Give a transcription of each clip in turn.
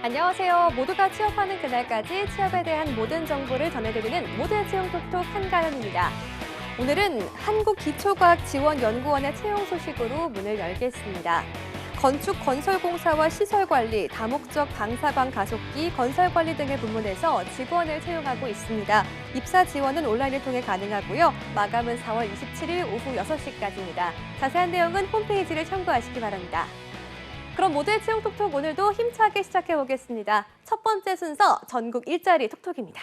안녕하세요. 모두가 취업하는 그날까지 취업에 대한 모든 정보를 전해드리는 모두의 채용 톡톡 한가연입니다. 오늘은 한국기초과학지원연구원의 채용 소식으로 문을 열겠습니다. 건축 건설공사와 시설관리, 다목적 방사광 가속기, 건설관리 등의 부문에서 직원을 채용하고 있습니다. 입사 지원은 온라인을 통해 가능하고요. 마감은 4월 27일 오후 6시까지입니다. 자세한 내용은 홈페이지를 참고하시기 바랍니다. 그럼 모두의 채용 톡톡 오늘도 힘차게 시작해보겠습니다. 첫 번째 순서 전국 일자리 톡톡입니다.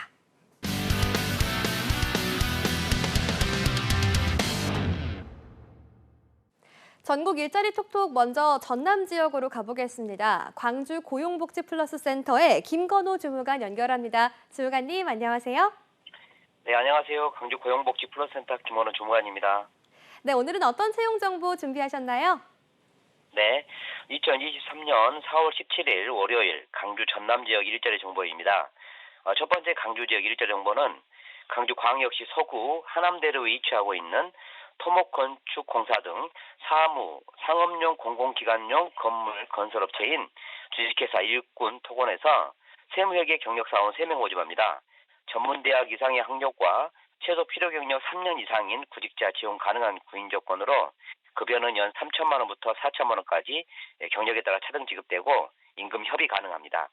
전국 일자리 톡톡 먼저 전남 지역으로 가보겠습니다. 광주 고용복지 플러스 센터에 김건호 주무관 연결합니다. 주무관님 안녕하세요. 네, 안녕하세요. 광주 고용복지 플러스 센터 김건호 주무관입니다. 네, 오늘은 어떤 채용 정보 준비하셨나요? 네, 2023년 4월 17일 월요일 광주 전남 지역 일자리 정보입니다. 첫 번째 광주 지역 일자리 정보는 광주광역시 서구 하남대로 위치하고 있는 토목건축공사 등 사무, 상업용 공공기관용 건물 건설업체인 주식회사 일꾼 토건에서 세무회계 경력사원 3명 모집합니다. 전문대학 이상의 학력과 최소 필요 경력 3년 이상인 구직자 지원 가능한 구인 조건으로 급여는 연 3천만 원부터 4천만 원까지 경력에 따라 차등 지급되고 임금 협의 가능합니다.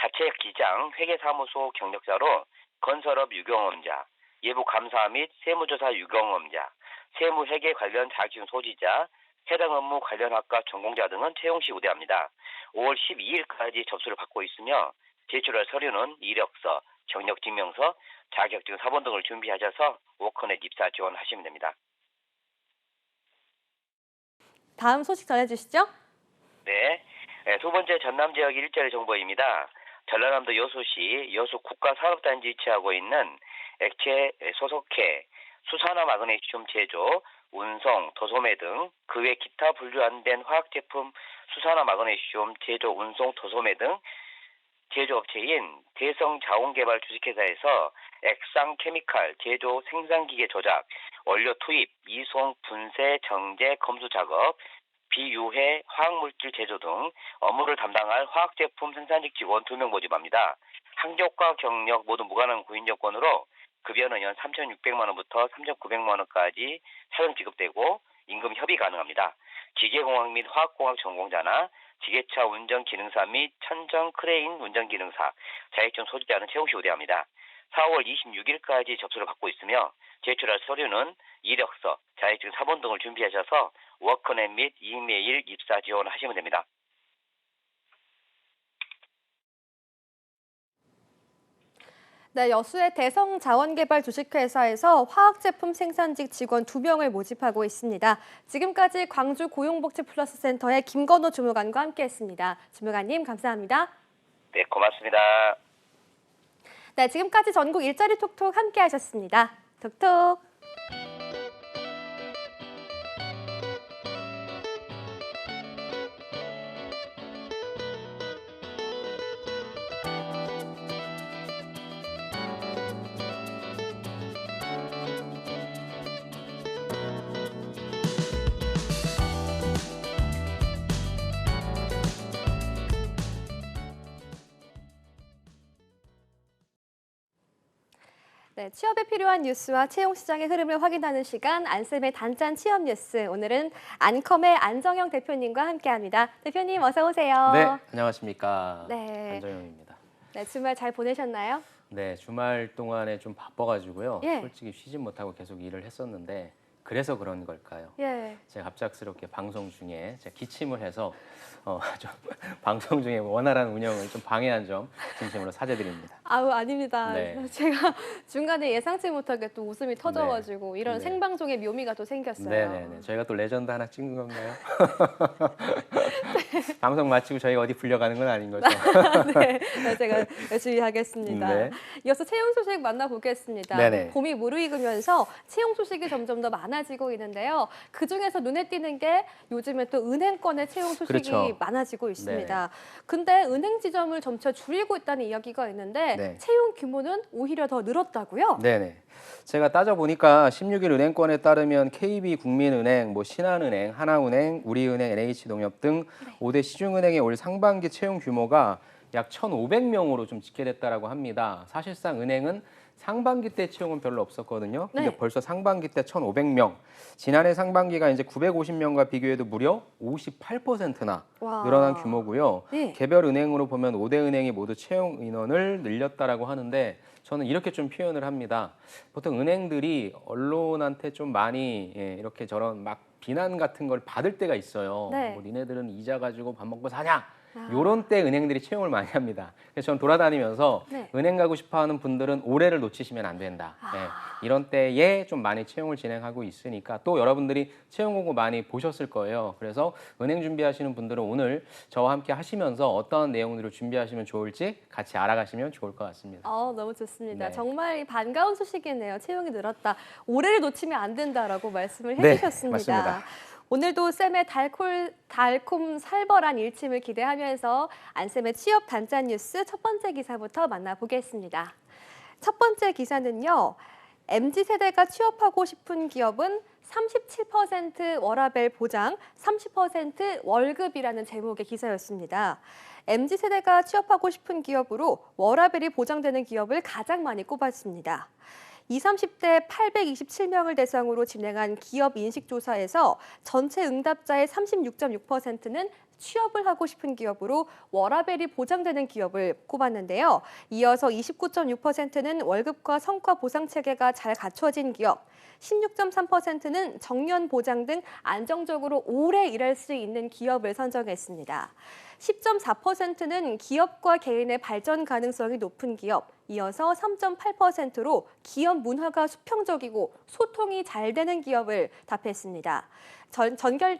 자체 기장, 회계사무소 경력자로 건설업 유경험자, 예부감사 및 세무조사 유경험자, 세무회계 관련 자격증 소지자, 해당 업무 관련 학과 전공자 등은 채용 시 우대합니다. 5월 12일까지 접수를 받고 있으며 제출할 서류는 이력서, 경력증명서, 자격증 사본 등을 준비하셔서 워크넷 입사 지원하시면 됩니다. 다음 소식 전해주시죠. 네, 두 번째 전남 지역 일자리 정보입니다. 전라남도 여수시 여수 국가산업단지 위치하고 있는 액체 소속해, 수산화 마그네슘 제조, 운송, 도소매 등 그 외 기타 분류 안 된 화학제품 수산화 마그네슘 제조, 운송, 도소매 등 제조업체인 대성자원개발 주식회사에서 액상 케미칼 제조 생산기계 조작, 원료 투입, 이송, 분쇄, 정제, 검수 작업, 비유해, 화학물질 제조 등 업무를 담당할 화학제품 생산직 직원 2명 모집합니다. 학력과 경력 모두 무관한 구인 조건으로 급여는 연 3,600만 원부터 3,900만 원까지 차등 지급되고 임금 협의 가능합니다. 기계공학 및 화학공학 전공자나 지게차 운전기능사 및 천정 크레인 운전기능사, 자격증 소지자는 채용 시 우대합니다. 4월 26일까지 접수를 받고 있으며 제출할 서류는 이력서, 자격증 사본 등을 준비하셔서 워크넷 및 이메일 입사 지원하시면 됩니다. 네, 여수의 대성자원개발 주식회사에서 화학제품 생산직 직원 2명을 모집하고 있습니다. 지금까지 광주 고용복지 플러스 센터의 김건호 주무관과 함께했습니다. 주무관님 감사합니다. 네, 고맙습니다. 네, 지금까지 전국 일자리 톡톡 함께하셨습니다. 톡톡. 네, 취업에 필요한 뉴스와 채용 시장의 흐름을 확인하는 시간 안쌤의 단짠 취업 뉴스. 오늘은 안컴의 안정영 대표님과 함께합니다. 대표님 어서 오세요. 네, 안녕하십니까. 네. 안정영입니다. 네, 주말 잘 보내셨나요? 네, 주말 동안에 좀 바빠가지고요. 예. 솔직히 쉬지 못하고 계속 일을 했었는데 그래서 그런 걸까요? 예. 제가 갑작스럽게 방송 중에 제가 기침을 해서 좀 방송 중에 원활한 운영을 좀 방해한 점 진심으로 사죄드립니다. 아우 아닙니다. 네. 제가 중간에 예상치 못하게 또 웃음이 터져가지고 이런 네. 생방송의 묘미가 또 생겼어요. 네네네. 저희가 또 레전드 하나 찍는 건가요? 방송 마치고 저희가 어디 불려가는 건 아닌 거죠? 네, 제가 열심히 하겠습니다. 네. 이어서 채용 소식 만나보겠습니다. 네네. 봄이 무르익으면서 채용 소식이 점점 더 많아지고 있는데요. 그중에서 눈에 띄는 게 요즘에 또 은행권의 채용 소식이 그렇죠. 많아지고 있습니다. 근데 은행 지점을 점차 줄이고 있다는 이야기가 있는데 네. 채용 규모는 오히려 더 늘었다고요? 네네. 제가 따져보니까 16일 은행권에 따르면 KB국민은행, 신한은행, 하나은행, 우리은행, NH농협 등 5대 시중은행의 올 상반기 채용 규모가 약 1,500명으로 좀 집계됐다라고 합니다. 사실상 은행은 상반기 때 채용은 별로 없었거든요. 근데 네. 벌써 상반기 때 1,500명. 지난해 상반기가 이제 950명과 비교해도 무려 58%나 와. 늘어난 규모고요. 네. 개별 은행으로 보면 5대 은행이 모두 채용 인원을 늘렸다라고 하는데 저는 이렇게 좀 표현을 합니다. 보통 은행들이 언론한테 좀 많이 이렇게 저런 막 비난 같은 걸 받을 때가 있어요. 네. 뭐 니네들은 이자 가지고 밥 먹고 사냐? 아. 요런 때 은행들이 채용을 많이 합니다. 그래서 저는 돌아다니면서 네. 은행 가고 싶어하는 분들은 올해를 놓치시면 안 된다. 이런 때에 좀 많이 채용을 진행하고 있으니까 또 여러분들이 채용 공고 많이 보셨을 거예요. 그래서 은행 준비하시는 분들은 오늘 저와 함께 하시면서 어떤 내용들을 준비하시면 좋을지 같이 알아가시면 좋을 것 같습니다. 너무 좋습니다. 네. 정말 반가운 소식이네요. 채용이 늘었다. 올해를 놓치면 안 된다라고 말씀을 네, 해주셨습니다. 맞습니다. 오늘도 쌤의 달콤 살벌한 일침을 기대하면서 안쌤의 취업 단짠 뉴스 첫 번째 기사부터 만나보겠습니다. 첫 번째 기사는요. MZ세대가 취업하고 싶은 기업은 37% 워라밸 보장, 30% 월급이라는 제목의 기사였습니다. MZ세대가 취업하고 싶은 기업으로 워라밸이 보장되는 기업을 가장 많이 꼽았습니다. 20, 30대 827명을 대상으로 진행한 기업 인식조사에서 전체 응답자의 36.6%는 취업을 하고 싶은 기업으로 워라밸이 보장되는 기업을 꼽았는데요. 이어서 29.6%는 월급과 성과 보상 체계가 잘 갖춰진 기업, 16.3%는 정년 보장 등 안정적으로 오래 일할 수 있는 기업을 선정했습니다. 10.4%는 기업과 개인의 발전 가능성이 높은 기업, 이어서 3.8%로 기업 문화가 수평적이고 소통이 잘 되는 기업을 답했습니다.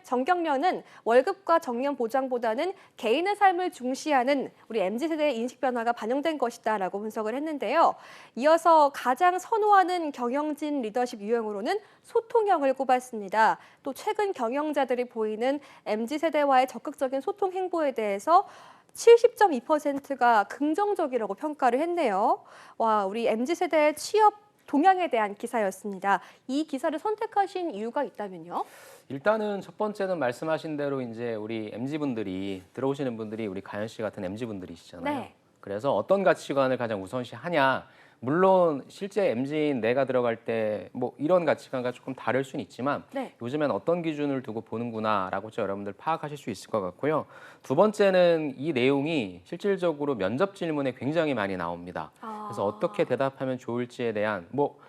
정경련은 월급과 정년 보장보다는 개인의 삶을 중시하는 우리 MZ세대의 인식 변화가 반영된 것이다라고 분석을 했는데요. 이어서 가장 선호하는 경영진 리더십 유형으로는 소통형을 꼽았습니다. 또 최근 경영자들이 보이는 MZ세대와의 적극적인 소통 행보에 대해서 70.2%가 긍정적이라고 평가를 했네요. 와, 우리 MZ세대의 취업 동향에 대한 기사였습니다. 이 기사를 선택하신 이유가 있다면요? 일단은 첫 번째는 말씀하신 대로 이제 우리 MZ분들이 들어오시는 분들이 우리 가연 씨 같은 MZ분들이시잖아요. 네. 그래서 어떤 가치관을 가장 우선시하냐. 물론 실제 MZ인 내가 들어갈 때 뭐 이런 가치관과 조금 다를 수는 있지만 네. 요즘엔 어떤 기준을 두고 보는구나라고 여러분들 파악하실 수 있을 것 같고요. 두 번째는 이 내용이 실질적으로 면접 질문에 굉장히 많이 나옵니다. 그래서 어떻게 대답하면 좋을지에 대한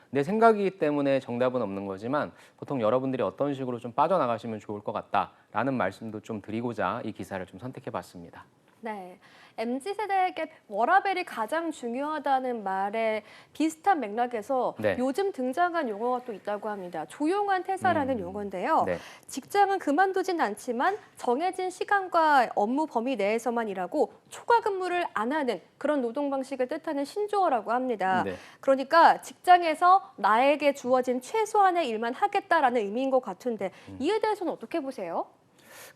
내 생각이기 때문에 정답은 없는 거지만 보통 여러분들이 어떤 식으로 좀 빠져나가시면 좋을 것 같다라는 말씀도 좀 드리고자 이 기사를 좀 선택해봤습니다. 네, MZ세대에게 워라밸이 가장 중요하다는 말에 비슷한 맥락에서 네. 요즘 등장한 용어가 또 있다고 합니다. 조용한 퇴사라는 용어인데요. 네. 직장은 그만두진 않지만 정해진 시간과 업무 범위 내에서만 일하고 초과 근무를 안 하는 그런 노동 방식을 뜻하는 신조어라고 합니다. 네. 그러니까 직장에서 나에게 주어진 최소한의 일만 하겠다라는 의미인 것 같은데 이에 대해서는 어떻게 보세요?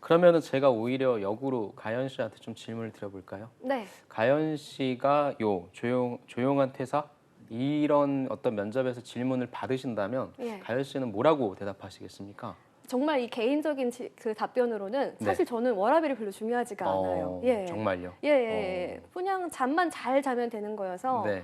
그러면은 제가 오히려 역으로 가연 씨한테 좀 질문을 드려볼까요? 네. 가연 씨가 조용한 퇴사 이런 어떤 면접에서 질문을 받으신다면 예. 가연 씨는 뭐라고 대답하시겠습니까? 정말 이 개인적인 그 답변으로는 사실 저는 워라밸이 별로 중요하지가 않아요. 예. 정말요? 예. 그냥 잠만 잘 자면 되는 거여서. 네.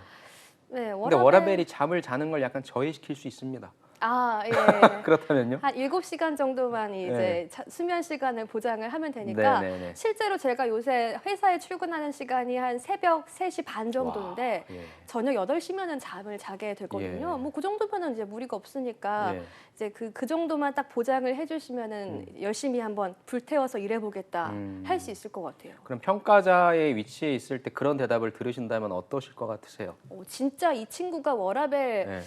네, 근데 워라밸이 잠을 자는 걸 약간 저해시킬 수 있습니다. 아, 예. 그렇다면요? 한 7시간 정도만 이제 네. 수면 시간을 보장을 하면 되니까 네네네. 실제로 제가 요새 회사에 출근하는 시간이 한 새벽 3시 반 정도인데 와, 예. 저녁 8시면은 잠을 자게 되거든요. 예. 뭐 그 정도면은 이제 무리가 없으니까 예. 이제 그 정도만 딱 보장을 해주시면은 열심히 한번 불태워서 일해보겠다 할 수 있을 것 같아요. 그럼 평가자의 위치에 있을 때 그런 대답을 들으신다면 어떠실 것 같으세요? 진짜 이 친구가 워라밸 네.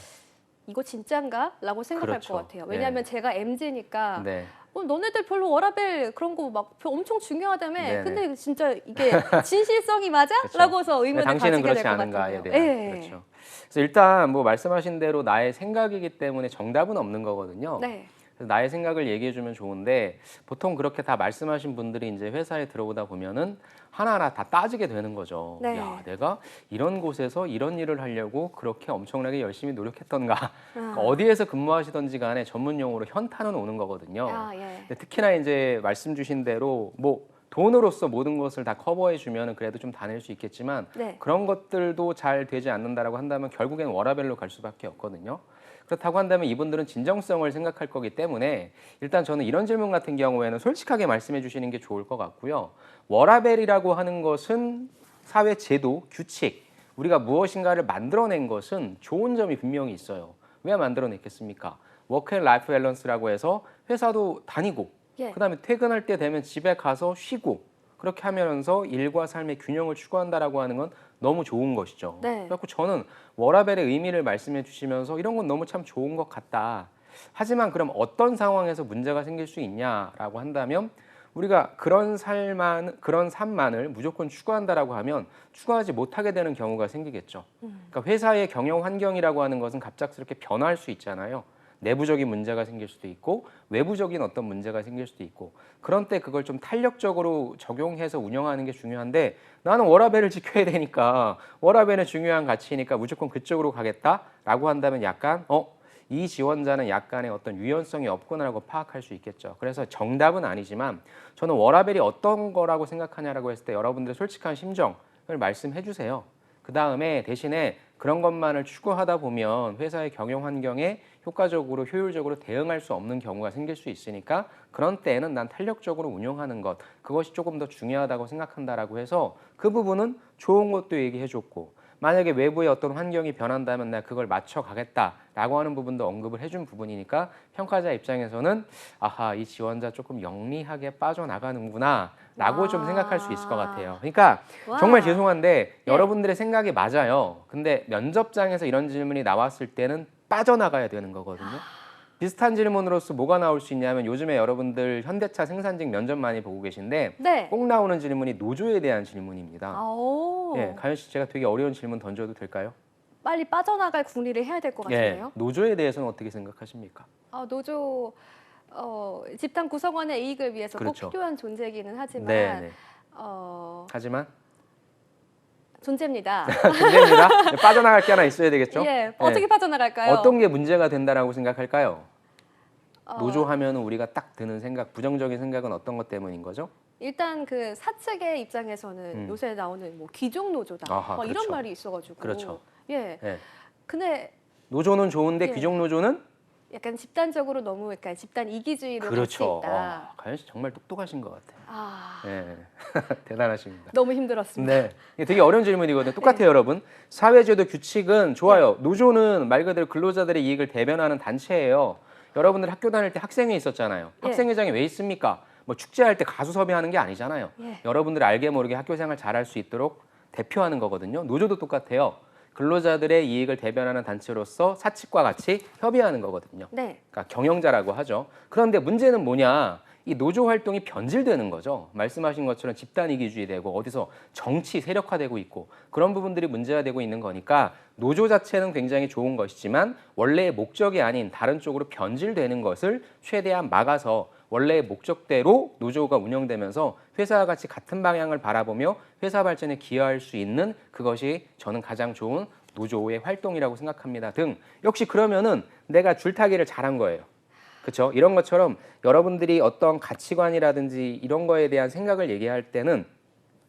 이거 진짠가? 라고 생각할 그렇죠. 것 같아요. 왜냐하면 제가 MZ니까 네. 너네들 별로 워라밸 그런 거 막 엄청 중요하다며. 네네. 근데 진짜 이게 진실성이 맞아? 그렇죠. 라고서 의문을 당신은 가지게 될 그렇지 것 않은가에 같아요. 대한 예. 그렇죠. 그래서 일단 뭐 말씀하신 대로 나의 생각이기 때문에 정답은 없는 거거든요. 네. 그래서 나의 생각을 얘기해주면 좋은데 보통 그렇게 다 말씀하신 분들이 이제 회사에 들어오다 보면은 하나하나 다 따지게 되는 거죠. 네. 야, 내가 이런 곳에서 이런 일을 하려고 그렇게 엄청나게 열심히 노력했던가. 그러니까 어디에서 근무하시던지 간에 전문 용어로 현타는 오는 거거든요. 예. 근데 특히나 이제 말씀 주신 대로 돈으로서 모든 것을 다 커버해 주면 그래도 좀 다닐 수 있겠지만 네. 그런 것들도 잘 되지 않는다라고 한다면 결국엔 워라밸로 갈 수밖에 없거든요. 그렇다고 한다면 이분들은 진정성을 생각할 거기 때문에 일단 저는 이런 질문 같은 경우에는 솔직하게 말씀해 주시는 게 좋을 것 같고요. 워라밸이라고 하는 것은 사회 제도, 규칙, 우리가 무엇인가를 만들어낸 것은 좋은 점이 분명히 있어요. 왜 만들어냈겠습니까? 워크 앤 라이프 밸런스라고 해서 회사도 다니고 예. 그다음에 퇴근할 때 되면 집에 가서 쉬고 그렇게 하면서 일과 삶의 균형을 추구한다라고 하는 건 너무 좋은 것이죠. 네. 그래서 저는 워라밸의 의미를 말씀해 주시면서 이런 건 너무 참 좋은 것 같다. 하지만 그럼 어떤 상황에서 문제가 생길 수 있냐라고 한다면 우리가 그런 삶만을 무조건 추구한다라고 하면 추구하지 못하게 되는 경우가 생기겠죠. 그러니까 회사의 경영 환경이라고 하는 것은 갑작스럽게 변화할 수 있잖아요. 내부적인 문제가 생길 수도 있고 외부적인 어떤 문제가 생길 수도 있고 그런 때 그걸 좀 탄력적으로 적용해서 운영하는 게 중요한데 나는 워라밸을 지켜야 되니까 워라밸은 중요한 가치니까 무조건 그쪽으로 가겠다라고 한다면 약간 이 지원자는 약간의 어떤 유연성이 없구나라고 파악할 수 있겠죠. 그래서 정답은 아니지만 저는 워라밸이 어떤 거라고 생각하냐라고 했을 때 여러분들의 솔직한 심정을 말씀해 주세요. 그 다음에 대신에 그런 것만을 추구하다 보면 회사의 경영 환경에 효과적으로 효율적으로 대응할 수 없는 경우가 생길 수 있으니까 그런 때에는 난 탄력적으로 운영하는 것 그것이 조금 더 중요하다고 생각한다라고 해서 그 부분은 좋은 것도 얘기해 줬고 만약에 외부의 어떤 환경이 변한다면 내가 그걸 맞춰가겠다라고 하는 부분도 언급을 해준 부분이니까 평가자 입장에서는 아하 이 지원자 조금 영리하게 빠져나가는구나 라고 좀 생각할 수 있을 것 같아요. 그러니까 와. 정말 죄송한데 네. 여러분들의 생각이 맞아요. 근데 면접장에서 이런 질문이 나왔을 때는 빠져나가야 되는 거거든요. 비슷한 질문으로서 뭐가 나올 수 있냐면 요즘에 여러분들 현대차 생산직 면접 많이 보고 계신데 네. 꼭 나오는 질문이 노조에 대한 질문입니다. 오. 예, 가연 씨 제가 되게 어려운 질문 던져도 될까요? 빨리 빠져나갈 국리를 해야 될 것 같은데요. 노조에 대해서는 어떻게 생각하십니까? 노조 집단 구성원의 이익을 위해서 그렇죠. 꼭 필요한 존재이기는 하지만 네. 하지만 존재입니다. 문제입니다. 빠져나갈 게 하나 있어야 되겠죠? 예, 어떻게 빠져나갈까요? 어떤 게 문제가 된다라고 생각할까요? 노조 어, 하면은 우리가 딱 드는 생각, 부정적인 생각은 어떤 것 때문인 거죠? 일단 그 사측의 입장에서는 요새 나오는 뭐 귀족 노조다 아하, 막 이런 그렇죠. 말이 있어가지고 그렇죠. 예, 예. 근데 노조는 좋은데 예. 귀족 노조는 약간 집단적으로 너무 그러니까 집단 이기주의로 갈 수 그렇죠. 있다. 가연 씨 정말 똑똑하신 것 같아요. 아, 예. 대단하십니다. 너무 힘들었습니다. 네, 이게 되게 어려운 질문이거든요. 똑같아요, 여러분. 사회제도 규칙은 좋아요. 노조는 말 그대로 근로자들의 이익을 대변하는 단체예요. 여러분들 학교 다닐 때 학생회 있었잖아요. 예. 학생회장이 왜 있습니까? 뭐 축제할 때 가수 섭외하는 게 아니잖아요. 예. 여러분들 알게 모르게 학교 생활 잘할 수 있도록 대표하는 거거든요. 노조도 똑같아요. 근로자들의 이익을 대변하는 단체로서 사측과 같이 협의하는 거거든요. 네. 그러니까 경영자라고 하죠. 그런데 문제는 뭐냐? 이 노조 활동이 변질되는 거죠. 말씀하신 것처럼 집단 이기주의 되고 어디서 정치 세력화되고 있고 그런 부분들이 문제가 되고 있는 거니까 노조 자체는 굉장히 좋은 것이지만 원래의 목적이 아닌 다른 쪽으로 변질되는 것을 최대한 막아서 원래의 목적대로 노조가 운영되면서 회사와 같이 같은 방향을 바라보며 회사 발전에 기여할 수 있는 그것이 저는 가장 좋은 노조의 활동이라고 생각합니다. 등 역시 그러면은 내가 줄타기를 잘한 거예요. 그렇죠? 이런 것처럼 여러분들이 어떤 가치관이라든지 이런 거에 대한 생각을 얘기할 때는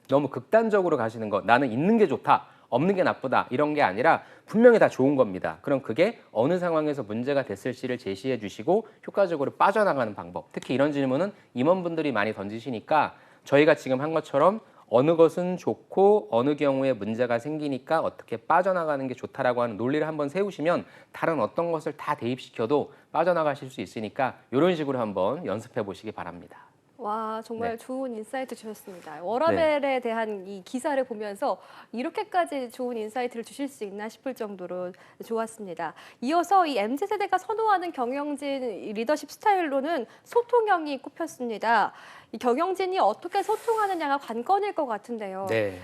너무 극단적으로 가시는 것, 나는 있는 게 좋다, 없는 게 나쁘다 이런 게 아니라 분명히 다 좋은 겁니다. 그럼 그게 어느 상황에서 문제가 됐을지를 제시해 주시고 효과적으로 빠져나가는 방법. 특히 이런 질문은 임원분들이 많이 던지시니까 저희가 지금 한 것처럼 어느 것은 좋고 어느 경우에 문제가 생기니까 어떻게 빠져나가는 게 좋다라고 하는 논리를 한번 세우시면 다른 어떤 것을 다 대입시켜도 빠져나가실 수 있으니까 이런 식으로 한번 연습해 보시기 바랍니다. 와, 정말 네. 좋은 인사이트 주셨습니다. 워라밸에 대한 이 기사를 보면서 이렇게까지 좋은 인사이트를 주실 수 있나 싶을 정도로 좋았습니다. 이어서 이 MZ세대가 선호하는 경영진 리더십 스타일로는 소통형이 꼽혔습니다. 이 경영진이 어떻게 소통하느냐가 관건일 것 같은데요. 네.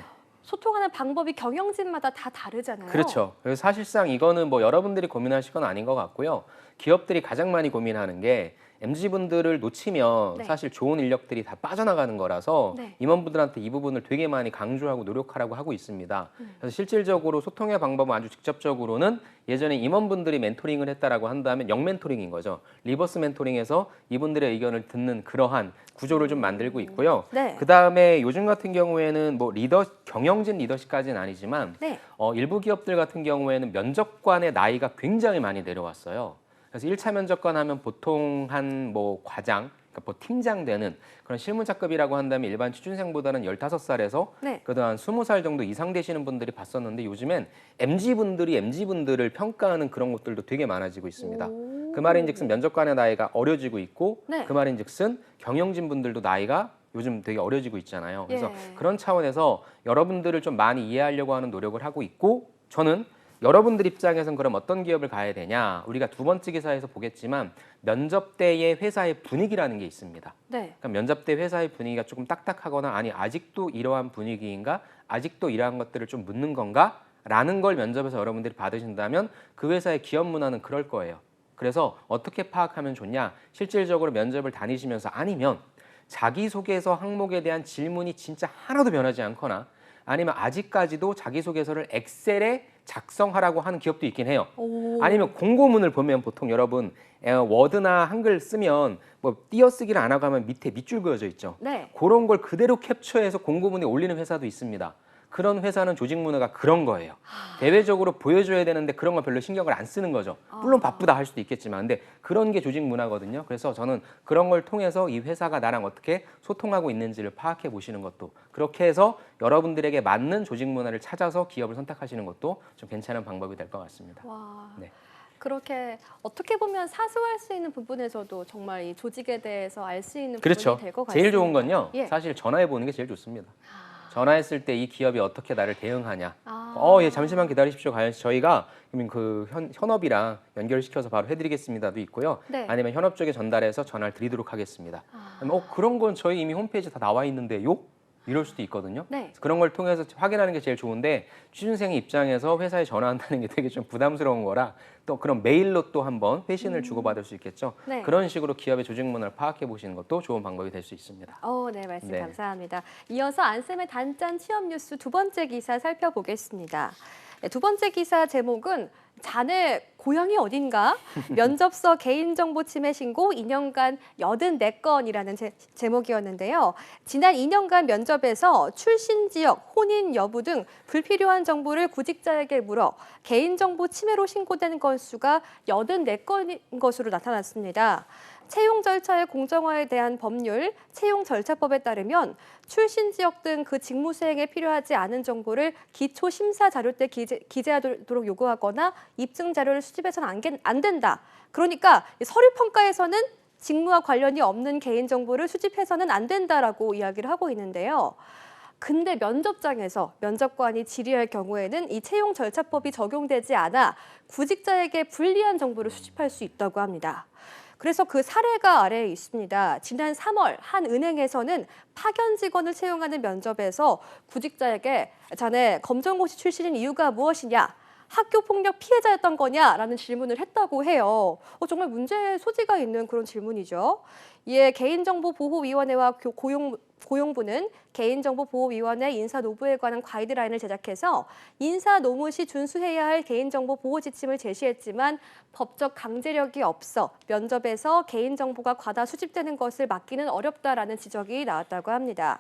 소통하는 방법이 경영진마다 다 다르잖아요. 그렇죠. 그래서 사실상 이거는 뭐 여러분들이 고민하실 건 아닌 것 같고요. 기업들이 가장 많이 고민하는 게 MZ분들을 놓치면 네. 사실 좋은 인력들이 다 빠져나가는 거라서 네. 임원분들한테 이 부분을 되게 많이 강조하고 노력하라고 하고 있습니다. 그래서 실질적으로 소통의 방법은 아주 직접적으로는 예전에 임원분들이 멘토링을 했다라고 한다면 역멘토링인 거죠. 리버스 멘토링에서 이분들의 의견을 듣는 그러한 구조를 좀 만들고 있고요. 네. 그다음에 요즘 같은 경우에는 뭐 경영진 리더십까지는 아니지만 네. 일부 기업들 같은 경우에는 면접관의 나이가 굉장히 많이 내려왔어요. 그래서 1차 면접관 하면 보통 한 뭐 과장, 그러니까 뭐 팀장 되는 그런 실무자급이라고 한다면 일반 취준생보다는 15살에서 네. 그래도 한 20살 정도 이상 되시는 분들이 봤었는데 요즘엔 MZ분들이 MZ분들을 평가하는 그런 것들도 되게 많아지고 있습니다. 그 말인즉슨 면접관의 나이가 어려지고 있고 네. 그 말인즉슨 경영진 분들도 나이가 요즘 되게 어려지고 있잖아요. 그래서 예. 그런 차원에서 여러분들을 좀 많이 이해하려고 하는 노력을 하고 있고 저는 여러분들 입장에선 그럼 어떤 기업을 가야 되냐? 우리가 두 번째 기사에서 보겠지만 면접 때의 회사의 분위기라는 게 있습니다. 네. 그러니까 면접 때 회사의 분위기가 조금 딱딱하거나 아니 아직도 이러한 분위기인가? 아직도 이러한 것들을 좀 묻는 건가? 라는 걸 면접에서 여러분들이 받으신다면 그 회사의 기업 문화는 그럴 거예요. 그래서 어떻게 파악하면 좋냐? 실질적으로 면접을 다니시면서 아니면 자기소개서 항목에 대한 질문이 진짜 하나도 변하지 않거나 아니면 아직까지도 자기소개서를 엑셀에 작성하라고 하는 기업도 있긴 해요. 오. 아니면 공고문을 보면 보통 여러분 워드나 한글 쓰면 뭐 띄어쓰기를 안 하고 하면 밑에 밑줄 그어져 있죠. 네. 그런 걸 그대로 캡처해서 공고문에 올리는 회사도 있습니다. 그런 회사는 조직 문화가 그런 거예요. 대외적으로 보여줘야 되는데 그런 거 별로 신경을 안 쓰는 거죠. 물론 바쁘다 할 수도 있겠지만 근데 그런 게 조직 문화거든요. 그래서 저는 그런 걸 통해서 이 회사가 나랑 어떻게 소통하고 있는지를 파악해 보시는 것도 그렇게 해서 여러분들에게 맞는 조직 문화를 찾아서 기업을 선택하시는 것도 좀 괜찮은 방법이 될 것 같습니다. 와. 네. 그렇게 어떻게 보면 사소할 수 있는 부분에서도 정말 이 조직에 대해서 알 수 있는 그렇죠. 부분이 될 것 같습니다. 제일 좋은 건요. 예. 사실 전화해 보는 게 제일 좋습니다. 전화했을 때 이 기업이 어떻게 나를 대응하냐. 아. 예, 잠시만 기다리십시오, 가연 씨. 저희가 그 현업이랑 연결시켜서 바로 해드리겠습니다도 있고요. 네. 아니면 현업 쪽에 전달해서 전화를 드리도록 하겠습니다. 아니면 그런 건 저희 이미 홈페이지에 다 나와 있는데요? 이럴 수도 있거든요. 네. 그런 걸 통해서 확인하는 게 제일 좋은데 취준생의 입장에서 회사에 전화한다는 게 되게 좀 부담스러운 거라 또 그런 메일로 또 한번 회신을 주고받을 수 있겠죠. 네. 그런 식으로 기업의 조직 문화를 파악해 보시는 것도 좋은 방법이 될 수 있습니다. 네, 말씀 네. 감사합니다. 이어서 안쌤의 단짠 취업 뉴스 두 번째 기사 살펴보겠습니다. 네, 두 번째 기사 제목은 자네 고향이 어딘가? 면접서 개인정보 침해 신고 2년간 84건이라는 제목이었는데요. 지난 2년간 면접에서 출신 지역, 혼인 여부 등 불필요한 정보를 구직자에게 물어 개인정보 침해로 신고된 건수가 84건인 것으로 나타났습니다. 채용 절차의 공정화에 대한 법률, 채용 절차법에 따르면 출신 지역 등 그 직무 수행에 필요하지 않은 정보를 기초 심사 자료 때 기재하도록 요구하거나 입증 자료를 수집해서는 안 된다. 그러니까 서류 평가에서는 직무와 관련이 없는 개인 정보를 수집해서는 안 된다라고 이야기를 하고 있는데요. 근데 면접장에서 면접관이 질의할 경우에는 이 채용 절차법이 적용되지 않아 구직자에게 불리한 정보를 수집할 수 있다고 합니다. 그래서 그 사례가 아래에 있습니다. 지난 3월 한 은행에서는 파견 직원을 채용하는 면접에서 구직자에게 자네 검정고시 출신인 이유가 무엇이냐? 학교폭력 피해자였던 거냐라는 질문을 했다고 해요. 정말 문제의 소지가 있는 그런 질문이죠. 이에 개인정보보호위원회와 고용부는 개인정보보호위원회 인사노무에 관한 가이드라인을 제작해서 인사노무 시 준수해야 할 개인정보 보호 지침을 제시했지만 법적 강제력이 없어 면접에서 개인정보가 과다 수집되는 것을 막기는 어렵다라는 지적이 나왔다고 합니다.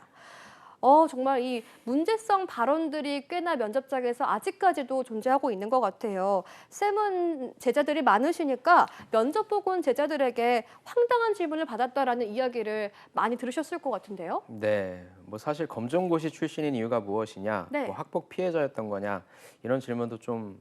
정말 이 문제성 발언들이 꽤나 면접장에서 아직까지도 존재하고 있는 것 같아요. 쌤은 제자들이 많으시니까 면접 보고 온 제자들에게 황당한 질문을 받았다라는 이야기를 많이 들으셨을 것 같은데요. 네, 뭐 사실 검정고시 출신인 이유가 무엇이냐, 네. 뭐 학폭 피해자였던 거냐 이런 질문도 좀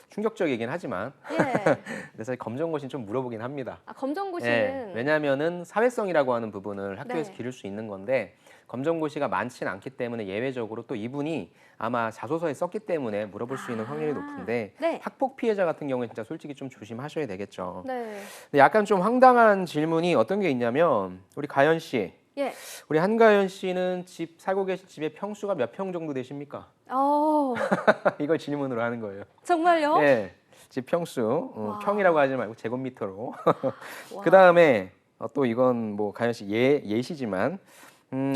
충격적이긴 하지만 예. 근데 사실 검정고시는 좀 물어보긴 합니다. 검정고시는 예, 왜냐하면은 사회성이라고 하는 부분을 학교에서 네. 기를 수 있는 건데 검정고시가 많지는 않기 때문에 예외적으로 또 이분이 아마 자소서에 썼기 때문에 물어볼 수 있는 확률이 높은데 네. 학폭 피해자 같은 경우에 진짜 솔직히 좀 조심하셔야 되겠죠. 네. 근데 약간 좀 황당한 질문이 어떤 게 있냐면 우리 가연 씨, 예. 우리 한가연 씨는 살고 계신 집의 평수가 몇 평 정도 되십니까? 이걸 질문으로 하는 거예요. 정말요? 예, 집 평수 와. 평이라고 하지 말고 제곱미터로. 와. 그 다음에 또 이건 뭐 가연 씨 예시지만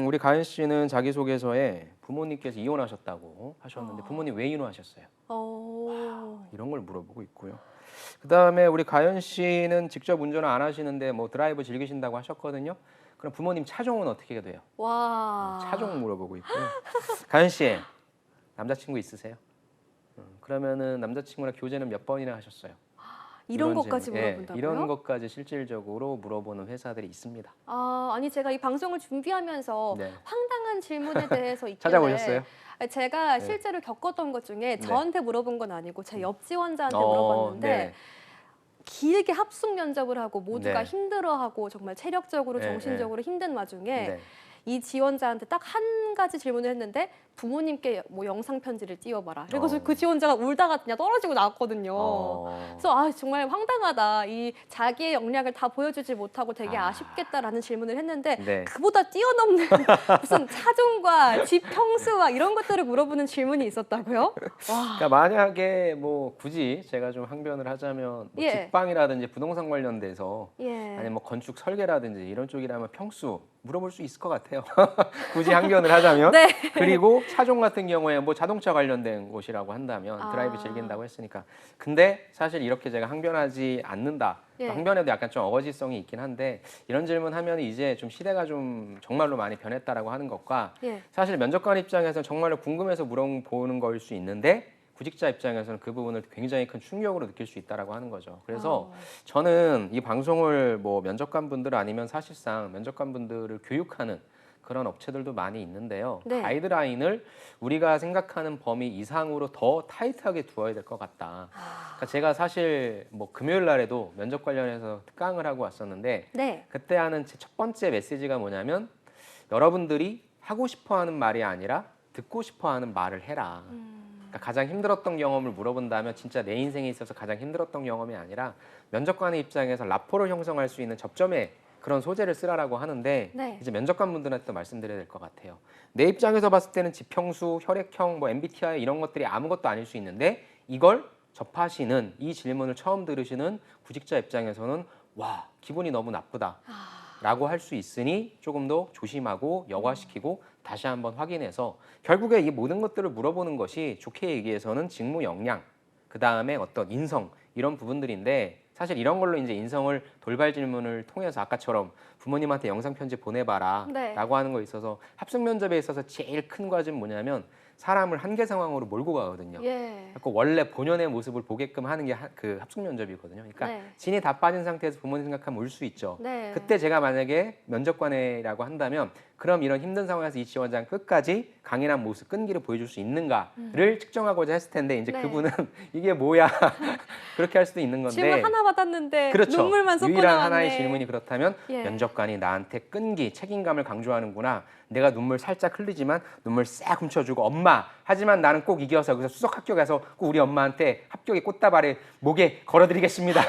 우리 가연 씨는 자기소개서에 부모님께서 이혼하셨다고 하셨는데 부모님 왜 이혼하셨어요? 이런 걸 물어보고 있고요. 그다음에 우리 가연 씨는 직접 운전을 안 하시는데 뭐 드라이브 즐기신다고 하셨거든요. 그럼 부모님 차종은 어떻게 돼요? 와. 차종 물어보고 있고요. 가연 씨 남자친구 있으세요? 그러면은 남자친구랑 교제는 몇 번이나 하셨어요? 이런 이런 것까지 질문, 물어본다고요? 이런 것까지 실질적으로 물어보는 회사들이 있습니다. 아니 제가 이 방송을 준비하면서 네. 황당한 질문에 대해서 있길래 찾아보셨어요? 제가 네. 실제로 겪었던 것 중에 네. 저한테 물어본 건 아니고 제 옆 지원자한테 네. 물어봤는데 길게 합숙 면접을 하고 모두가 네. 힘들어하고 정말 체력적으로 네, 정신적으로 힘든 와중에 네. 이 지원자한테 딱 한 가지 질문을 했는데 부모님께 뭐 영상 편지를 띄워봐라. 그래서 그 지원자가 울다가 그냥 떨어지고 나왔거든요. 그래서 정말 황당하다. 이 자기의 역량을 다 보여주지 못하고 되게 아쉽겠다라는 질문을 했는데 네. 그보다 뛰어넘는 무슨 차종과 집 평수와 이런 것들을 물어보는 질문이 있었다고요? 와. 그러니까 만약에 뭐 굳이 제가 좀 항변을 하자면 뭐 예. 직방이라든지 부동산 관련돼서 예. 아니면 뭐 건축 설계라든지 이런 쪽이라면 평수 물어볼 수 있을 것 같아요. 굳이 항변을 하자면. 네. 그리고 차종 같은 경우에 뭐 자동차 관련된 곳이라고 한다면 드라이브 즐긴다고 했으니까. 근데 사실 이렇게 제가 항변하지 않는다. 예. 항변에도 약간 좀 어거지성이 있긴 한데 이런 질문 하면 이제 좀 시대가 좀 정말로 많이 변했다라고 하는 것과 예. 사실 면접관 입장에서는 정말로 궁금해서 물어보는 거일 수 있는데 구직자 입장에서는 그 부분을 굉장히 큰 충격으로 느낄 수 있다라고 하는 거죠. 그래서 저는 이 방송을 뭐 면접관 분들 아니면 사실상 면접관 분들을 교육하는 그런 업체들도 많이 있는데요. 네. 가이드라인을 우리가 생각하는 범위 이상으로 더 타이트하게 두어야 될 것 같다. 그러니까 제가 사실 뭐 금요일 날에도 면접 관련해서 특강을 하고 왔었는데 네. 그때 하는 제 첫 번째 메시지가 뭐냐면 여러분들이 하고 싶어하는 말이 아니라 듣고 싶어하는 말을 해라. 그러니까 가장 힘들었던 경험을 물어본다면 진짜 내 인생에 있어서 가장 힘들었던 경험이 아니라 면접관의 입장에서 라포를 형성할 수 있는 접점에 그런 소재를 쓰라라고 하는데 네. 이제 면접관 분들한테 또 말씀드려야 될 것 같아요. 내 입장에서 봤을 때는 지평수, 혈액형, 뭐 MBTI 이런 것들이 아무것도 아닐 수 있는데 이걸 접하시는 이 질문을 처음 들으시는 구직자 입장에서는 와 기분이 너무 나쁘다. 라고 할 수 있으니 조금 더 조심하고 여과시키고 다시 한번 확인해서 결국에 이 모든 것들을 물어보는 것이 좋게 얘기해서는 직무 역량, 그 다음에 어떤 인성 이런 부분들인데 사실 이런 걸로 이제 인성을 돌발 질문을 통해서 아까처럼 부모님한테 영상 편지 보내봐라 네. 라고 하는 거 있어서 합숙 면접에 있어서 제일 큰 과제는 뭐냐면 사람을 한계 상황으로 몰고 가거든요. 예. 그러니까 원래 본연의 모습을 보게끔 하는 게 그 합숙 면접이거든요. 그러니까 네. 진이 다 빠진 상태에서 부모님 생각하면 울 수 있죠. 네. 그때 제가 만약에 면접관이라고 한다면 그럼 이런 힘든 상황에서 이 지원자는 끝까지 강인한 모습, 끈기를 보여줄 수 있는가를 측정하고자 했을 텐데 이제 네. 그분은 이게 뭐야 그렇게 할 수도 있는 건데 질문 하나 받았는데 그렇죠. 눈물만 쏟고 유일한 나왔네. 하나의 질문이 그렇다면 예. 면접관이 나한테 끈기, 책임감을 강조하는구나. 내가 눈물 살짝 흘리지만 눈물 싹 훔쳐주고 엄마 하지만 나는 꼭 이겨서 그래서 수석 합격해서 꼭 우리 엄마한테 합격의 꽃다발을 목에 걸어드리겠습니다.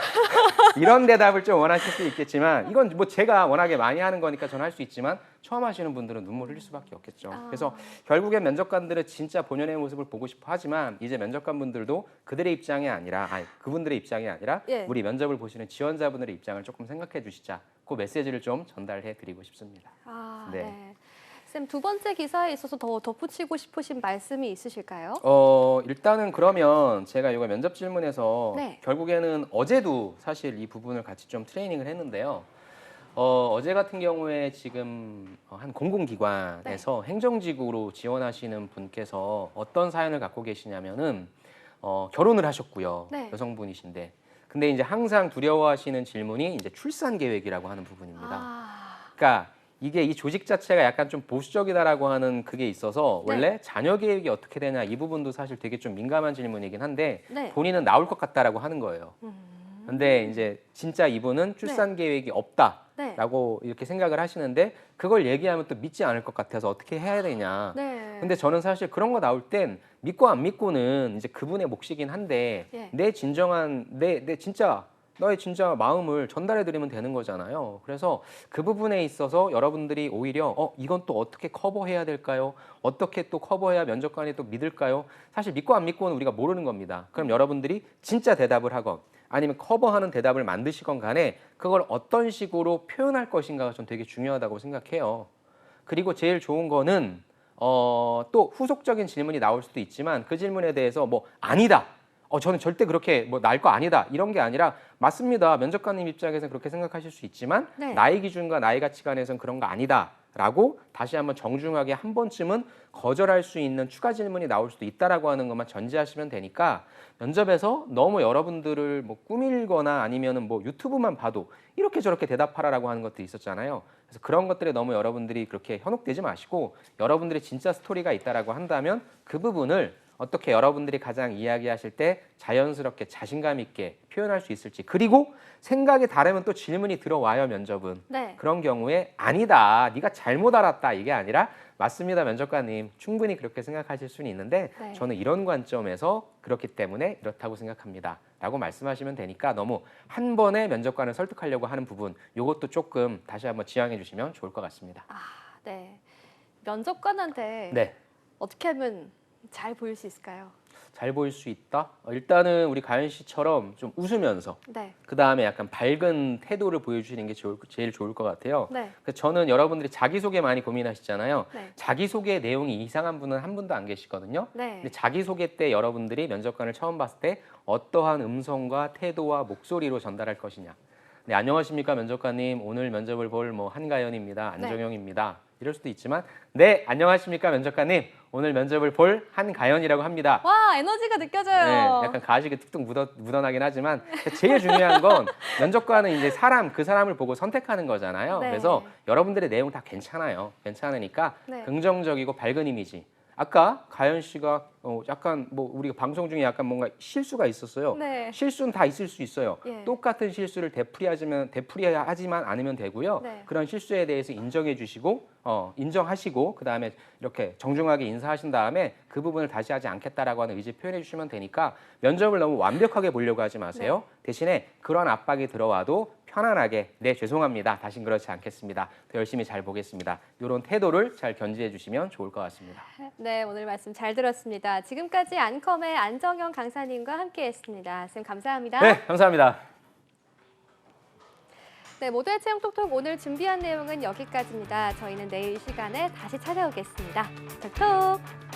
이런 대답을 좀 원하실 수 있겠지만 이건 뭐 제가 워낙에 많이 하는 거니까 저는 할 수 있지만 처음 하시는 분들은 눈물 흘릴 수밖에 없겠죠. 그래서 결국에 면접관들은 진짜 본연의 모습을 보고 싶어 하지만 이제 면접관 분들도 그들의 입장이 아니라 그분들의 입장이 아니라 예. 우리 면접을 보시는 지원자분들의 입장을 조금 생각해 주시자. 그 메시지를 좀 전달해 드리고 싶습니다. 네. 네. 쌤, 두 번째 기사에 있어서 더 덧붙이고 싶으신 말씀이 있으실까요? 일단은 그러면 제가 이거 면접 질문에서 네. 결국에는 어제도 사실 이 부분을 같이 좀 트레이닝을 했는데요. 어제 같은 경우에 지금 한 공공기관에서 행정직으로 지원하시는 분께서 어떤 사연을 갖고 계시냐면은 결혼을 하셨고요. 네. 여성분이신데. 근데 이제 항상 두려워하시는 질문이 이제 출산 계획이라고 하는 부분입니다. 그러니까 이게 이 조직 자체가 약간 좀 보수적이다라고 하는 그게 있어서 네. 원래 자녀 계획이 어떻게 되냐 이 부분도 사실 되게 좀 민감한 질문이긴 한데 네. 본인은 나올 것 같다라고 하는 거예요. 근데 이제 진짜 이분은 출산 계획이 없다라고 이렇게 생각을 하시는데 그걸 얘기하면 또 믿지 않을 것 같아서 어떻게 해야 되냐. 네. 근데 저는 사실 그런 거 나올 땐 믿고 안 믿고는 이제 그분의 몫이긴 한데 예. 내 진정한 내 진짜 너의 진짜 마음을 전달해 드리면 되는 거잖아요. 그래서 그 부분에 있어서 여러분들이 오히려 이건 또 어떻게 커버해야 될까요? 어떻게 또 커버해야 면접관이 또 믿을까요? 사실 믿고 안 믿고는 우리가 모르는 겁니다. 그럼 여러분들이 진짜 대답을 하건 아니면 커버하는 대답을 만드시건 간에 그걸 어떤 식으로 표현할 것인가가 전 되게 중요하다고 생각해요. 그리고 제일 좋은 거는 또 후속적인 질문이 나올 수도 있지만 그 질문에 대해서 뭐 아니다. 저는 절대 그렇게 뭐 날 거 아니다. 이런 게 아니라 맞습니다. 면접관님 입장에서는 그렇게 생각하실 수 있지만 네. 나의 기준과 나의 가치관에서는 그런 거 아니다. 라고 다시 한번 정중하게 한 번쯤은 거절할 수 있는 추가 질문이 나올 수도 있다라고 하는 것만 전제하시면 되니까 면접에서 너무 여러분들을 뭐 꾸밀거나 아니면은 뭐 유튜브만 봐도 이렇게 저렇게 대답하라라고 하는 것들이 있었잖아요. 그래서 그런 것들에 너무 여러분들이 그렇게 현혹되지 마시고 여러분들의 진짜 스토리가 있다라고 한다면 그 부분을 어떻게 여러분들이 가장 이야기하실 때 자연스럽게 자신감 있게 표현할 수 있을지 그리고 생각이 다르면 또 질문이 들어와요 면접은. 네. 그런 경우에 아니다 네가 잘못 알았다 이게 아니라 맞습니다 면접관님 충분히 그렇게 생각하실 수는 있는데 네. 저는 이런 관점에서 그렇기 때문에 이렇다고 생각합니다 라고 말씀하시면 되니까 너무 한 번에 면접관을 설득하려고 하는 부분 이것도 조금 다시 한번 지양해 주시면 좋을 것 같습니다. 네. 면접관한테 네. 어떻게 하면 잘 보일 수 있을까요? 잘 보일 수 있다? 일단은 우리 가연 씨처럼 좀 웃으면서 네. 그 다음에 약간 밝은 태도를 보여주시는 게 제일 좋을 것 같아요. 네. 그래서 저는 여러분들이 자기소개 많이 고민하시잖아요. 네. 자기소개 내용이 이상한 분은 한 분도 안 계시거든요. 네. 근데 자기소개 때 여러분들이 면접관을 처음 봤을 때 어떠한 음성과 태도와 목소리로 전달할 것이냐. 네, 안녕하십니까 면접관님. 오늘 면접을 볼 뭐 한가연입니다. 안정영입니다. 이럴 수도 있지만 네, 안녕하십니까 면접관님. 오늘 면접을 볼 한가연이라고 합니다. 와, 에너지가 느껴져요. 네, 약간 가식이 뚝뚝 묻어나긴 하지만 제일 중요한 건 면접관은 이제 그 사람을 보고 선택하는 거잖아요. 네. 그래서 여러분들의 내용 다 괜찮아요. 괜찮으니까 네. 긍정적이고 밝은 이미지. 아까 가연 씨가 약간 뭐 우리가 방송 중에 약간 뭔가 실수가 있었어요. 네. 실수는 다 있을 수 있어요. 예. 똑같은 실수를 되풀이하지만 않으면 되고요. 네. 그런 실수에 대해서 인정해 주시고 인정하시고 그다음에 이렇게 정중하게 인사하신 다음에 그 부분을 다시 하지 않겠다라고 하는 의지 표현해 주시면 되니까 면접을 너무 완벽하게 보려고 하지 마세요. 대신에 그런 압박이 들어와도 편안하게 네 죄송합니다. 다신 그렇지 않겠습니다. 더 열심히 잘 보겠습니다. 이런 태도를 잘 견지해 주시면 좋을 것 같습니다. 네, 오늘 말씀 잘 들었습니다. 지금까지 안컴의 안정영 강사님과 함께했습니다. 선생님 감사합니다. 네, 감사합니다. 네, 모두의 채용 톡톡 오늘 준비한 내용은 여기까지입니다. 저희는 내일 이 시간에 다시 찾아오겠습니다. 톡톡!